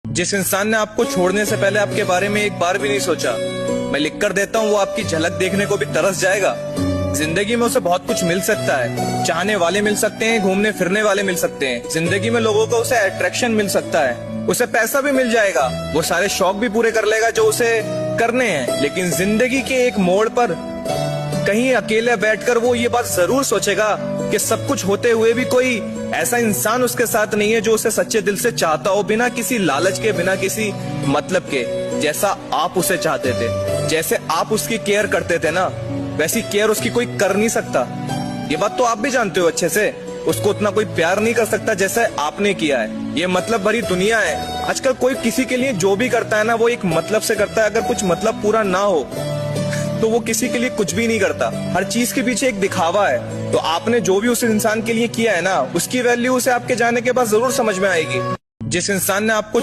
जिस इंसान ने आपको छोड़ने से पहले आपके बारे में एक बार भी नहीं सोचा, मैं लिख कर देता हूँ वो आपकी झलक देखने को भी तरस जाएगा। जिंदगी में उसे बहुत कुछ मिल सकता है, चाहने वाले मिल सकते हैं, घूमने फिरने वाले मिल सकते हैं, जिंदगी में लोगों को उसे अट्रैक्शन मिल सकता है, उसे पैसा भी मिल जाएगा, वो सारे शौक भी पूरे कर लेगा जो उसे करने हैं। लेकिन जिंदगी के एक मोड़ पर कहीं अकेले बैठकर वो ये बात जरूर सोचेगा कि सब कुछ होते हुए भी कोई ऐसा इंसान उसके साथ नहीं है जो उसे सच्चे दिल से चाहता हो, बिना किसी लालच के, बिना किसी मतलब के, जैसा आप उसे चाहते थे। जैसे आप उसकी केयर करते थे ना, वैसी केयर उसकी कोई कर नहीं सकता। ये बात तो आप भी जानते हो अच्छे से। उसको उतना कोई प्यार नहीं कर सकता जैसे आपने किया है। ये मतलब भरी दुनिया है। आजकल कोई किसी के लिए जो भी करता है ना, वो एक मतलब से करता है। अगर कुछ मतलब पूरा ना हो तो वो किसी के लिए कुछ भी नहीं करता। हर चीज के पीछे एक दिखावा है। तो आपने जो भी उस इंसान के लिए किया है ना, उसकी वैल्यू उसे आपके जाने के बाद जरूर समझ में आएगी। जिस इंसान ने आपको